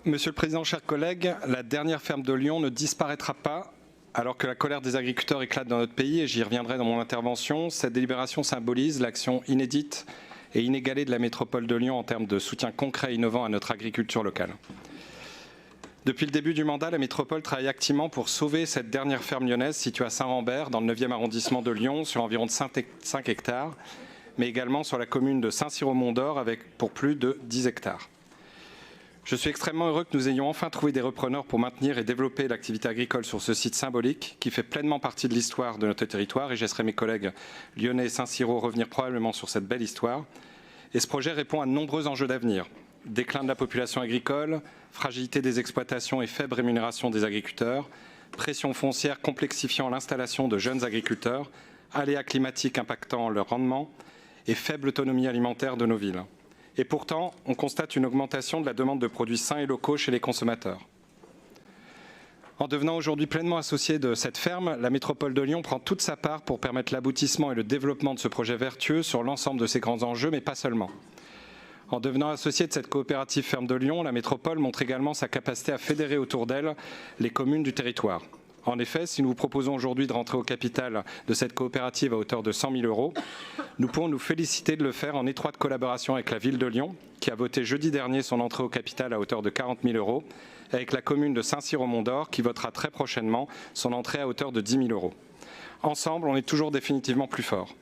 Monsieur le Président, chers collègues, la dernière ferme de Lyon ne disparaîtra pas alors que la colère des agriculteurs éclate dans notre pays, et j'y reviendrai dans mon intervention. Cette délibération symbolise l'action inédite et inégalée de la métropole de Lyon en termes de soutien concret et innovant à notre agriculture locale. Depuis le début du mandat, la métropole travaille activement pour sauver cette dernière ferme lyonnaise située à Saint-Rambert, dans le 9e arrondissement de Lyon, sur environ 5 hectares, mais également sur la commune de Saint-Cyr-au-Mont-d'Or, avec pour plus de 10 hectares. Je suis extrêmement heureux que nous ayons enfin trouvé des repreneurs pour maintenir et développer l'activité agricole sur ce site symbolique qui fait pleinement partie de l'histoire de notre territoire, et je laisserai mes collègues lyonnais et Saint-Cyrois revenir probablement sur cette belle histoire. Et ce projet répond à de nombreux enjeux d'avenir. Déclin de la population agricole, fragilité des exploitations et faible rémunération des agriculteurs, pression foncière complexifiant l'installation de jeunes agriculteurs, aléas climatiques impactant leur rendement et faible autonomie alimentaire de nos villes. Et pourtant, on constate une augmentation de la demande de produits sains et locaux chez les consommateurs. En devenant aujourd'hui pleinement associée de cette ferme, la métropole de Lyon prend toute sa part pour permettre l'aboutissement et le développement de ce projet vertueux sur l'ensemble de ces grands enjeux, mais pas seulement. En devenant associée de cette coopérative ferme de Lyon, la métropole montre également sa capacité à fédérer autour d'elle les communes du territoire. En effet, si nous vous proposons aujourd'hui de rentrer au capital de cette coopérative à hauteur de 100 000 €, nous pouvons nous féliciter de le faire en étroite collaboration avec la ville de Lyon, qui a voté jeudi dernier son entrée au capital à hauteur de 40 000 €, et avec la commune de Saint-Cyr-au-Mont-d'Or, qui votera très prochainement son entrée à hauteur de 10 000 €. Ensemble, on est toujours définitivement plus fort.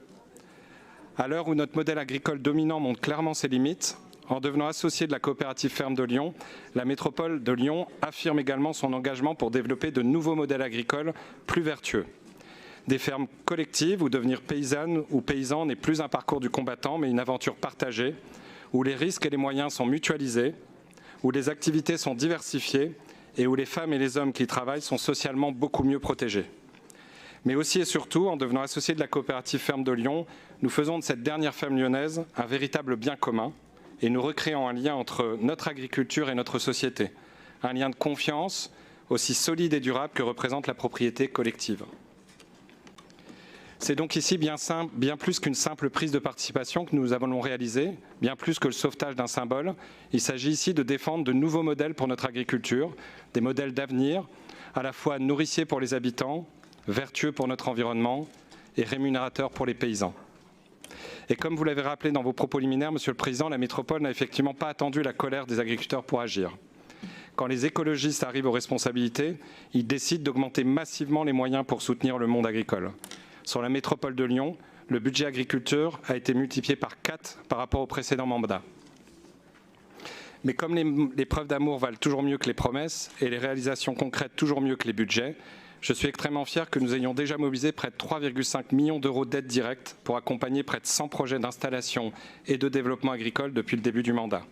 À l'heure où notre modèle agricole dominant montre clairement ses limites, en devenant associé de la coopérative ferme de Lyon, la métropole de Lyon affirme également son engagement pour développer de nouveaux modèles agricoles plus vertueux. Des fermes collectives où devenir paysanne ou paysan n'est plus un parcours du combattant, mais une aventure partagée, où les risques et les moyens sont mutualisés, où les activités sont diversifiées et où les femmes et les hommes qui y travaillent sont socialement beaucoup mieux protégés. Mais aussi et surtout, en devenant associé de la coopérative ferme de Lyon, nous faisons de cette dernière ferme lyonnaise un véritable bien commun, et nous recréons un lien entre notre agriculture et notre société, un lien de confiance aussi solide et durable que représente la propriété collective. C'est donc ici bien plus qu'une simple prise de participation que nous allons réaliser, bien plus que le sauvetage d'un symbole. Il s'agit ici de défendre de nouveaux modèles pour notre agriculture, des modèles d'avenir, à la fois nourriciers pour les habitants, vertueux pour notre environnement et rémunérateurs pour les paysans. Et comme vous l'avez rappelé dans vos propos liminaires, Monsieur le Président, la métropole n'a effectivement pas attendu la colère des agriculteurs pour agir. Quand les écologistes arrivent aux responsabilités, ils décident d'augmenter massivement les moyens pour soutenir le monde agricole. Sur la métropole de Lyon, le budget agriculture a été multiplié par 4 par rapport au précédent mandat. Mais comme les preuves d'amour valent toujours mieux que les promesses et les réalisations concrètes toujours mieux que les budgets, je suis extrêmement fier que nous ayons déjà mobilisé près de 3,5 millions d'euros d'aides directes pour accompagner près de 100 projets d'installation et de développement agricole depuis le début du mandat.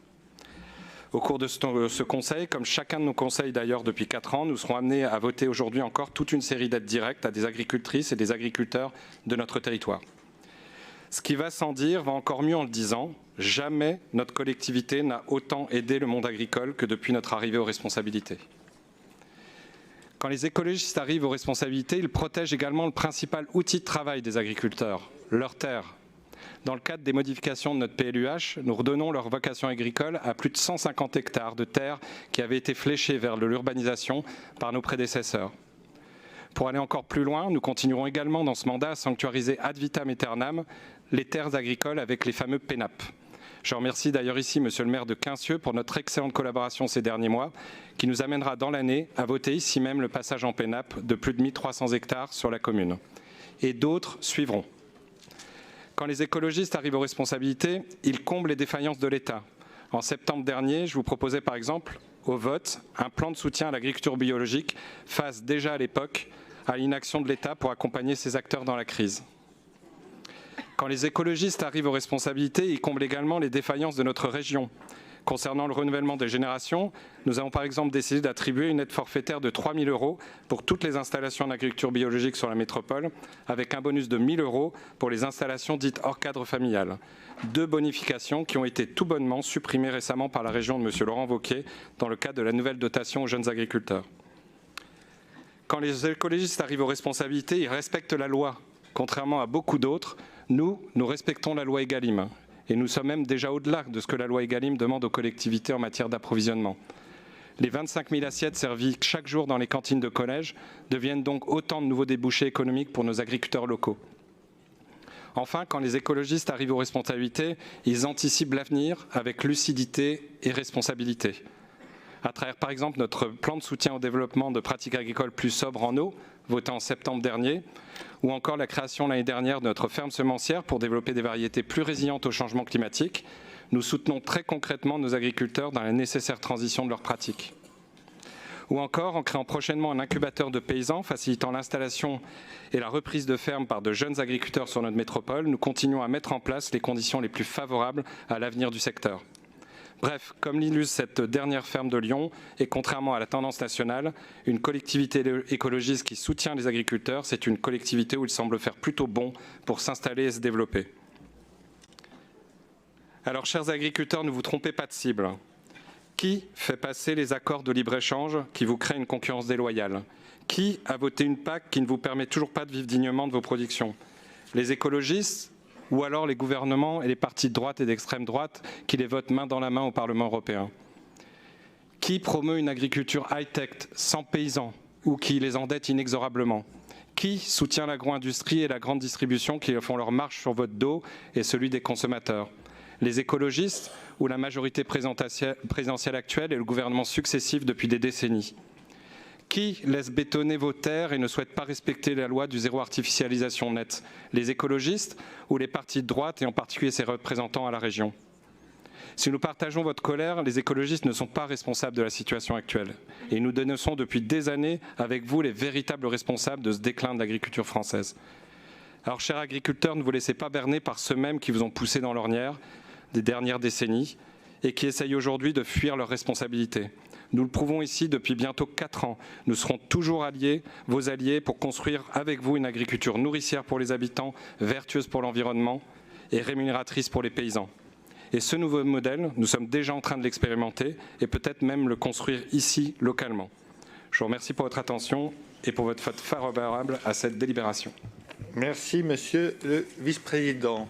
Au cours de ce conseil, comme chacun de nos conseils d'ailleurs depuis 4 ans, nous serons amenés à voter aujourd'hui encore toute une série d'aides directes à des agricultrices et des agriculteurs de notre territoire. Ce qui va sans dire va encore mieux en le disant, jamais notre collectivité n'a autant aidé le monde agricole que depuis notre arrivée aux responsabilités. Quand les écologistes arrivent aux responsabilités, ils protègent également le principal outil de travail des agriculteurs, leurs terres. Dans le cadre des modifications de notre PLUH, nous redonnons leur vocation agricole à plus de 150 hectares de terres qui avaient été fléchées vers l'urbanisation par nos prédécesseurs. Pour aller encore plus loin, nous continuerons également dans ce mandat à sanctuariser ad vitam aeternam les terres agricoles avec les fameux PENAP. Je remercie d'ailleurs ici Monsieur le maire de Quincieux pour notre excellente collaboration ces derniers mois, qui nous amènera dans l'année à voter ici même le passage en PENAP de plus de 1300 hectares sur la commune. Et d'autres suivront. Quand les écologistes arrivent aux responsabilités, ils comblent les défaillances de l'État. En septembre dernier, je vous proposais par exemple au vote un plan de soutien à l'agriculture biologique face déjà à l'époque à l'inaction de l'État pour accompagner ces acteurs dans la crise. Quand les écologistes arrivent aux responsabilités, ils comblent également les défaillances de notre région. Concernant le renouvellement des générations, nous avons par exemple décidé d'attribuer une aide forfaitaire de 3 000 € pour toutes les installations en agriculture biologique sur la métropole, avec un bonus de 1 000 € pour les installations dites hors cadre familial. 2 bonifications qui ont été tout bonnement supprimées récemment par la région de M. Laurent Wauquiez dans le cadre de la nouvelle dotation aux jeunes agriculteurs. Quand les écologistes arrivent aux responsabilités, ils respectent la loi. Contrairement à beaucoup d'autres, nous respectons la loi Egalim. Et nous sommes même déjà au-delà de ce que la loi Egalim demande aux collectivités en matière d'approvisionnement. Les 25 000 assiettes servies chaque jour dans les cantines de collège deviennent donc autant de nouveaux débouchés économiques pour nos agriculteurs locaux. Enfin, quand les écologistes arrivent aux responsabilités, ils anticipent l'avenir avec lucidité et responsabilité. À travers, par exemple, notre plan de soutien au développement de pratiques agricoles plus sobres en eau, voté en septembre dernier, ou encore la création l'année dernière de notre ferme semencière pour développer des variétés plus résilientes au changement climatique, nous soutenons très concrètement nos agriculteurs dans la nécessaire transition de leurs pratiques. Ou encore en créant prochainement un incubateur de paysans facilitant l'installation et la reprise de fermes par de jeunes agriculteurs sur notre métropole, nous continuons à mettre en place les conditions les plus favorables à l'avenir du secteur. Bref, comme l'illustre cette dernière ferme de Lyon, et contrairement à la tendance nationale, une collectivité écologiste qui soutient les agriculteurs, c'est une collectivité où il semble faire plutôt bon pour s'installer et se développer. Alors, chers agriculteurs, ne vous trompez pas de cible. Qui fait passer les accords de libre-échange qui vous créent une concurrence déloyale? Qui a voté une PAC qui ne vous permet toujours pas de vivre dignement de vos productions? Les écologistes ou alors les gouvernements et les partis de droite et d'extrême droite qui les votent main dans la main au Parlement européen? Qui promeut une agriculture high-tech sans paysans ou qui les endette inexorablement? Qui soutient l'agro-industrie et la grande distribution qui font leur marche sur votre dos et celui des consommateurs? Les écologistes ou la majorité présidentielle actuelle et le gouvernement successif depuis des décennies? Qui laisse bétonner vos terres et ne souhaite pas respecter la loi du zéro artificialisation nette? Les écologistes ou les partis de droite et en particulier ses représentants à la région? Si nous partageons votre colère, les écologistes ne sont pas responsables de la situation actuelle. Et nous dénonçons depuis des années avec vous les véritables responsables de ce déclin de l'agriculture française. Alors, chers agriculteurs, ne vous laissez pas berner par ceux mêmes qui vous ont poussé dans l'ornière des dernières décennies et qui essayent aujourd'hui de fuir leurs responsabilités. Nous le prouvons ici depuis bientôt 4 ans. Nous serons toujours alliés, vos alliés, pour construire avec vous une agriculture nourricière pour les habitants, vertueuse pour l'environnement et rémunératrice pour les paysans. Et ce nouveau modèle, nous sommes déjà en train de l'expérimenter et peut-être même le construire ici, localement. Je vous remercie pour votre attention et pour votre vote favorable à cette délibération. Merci, Monsieur le Vice-président.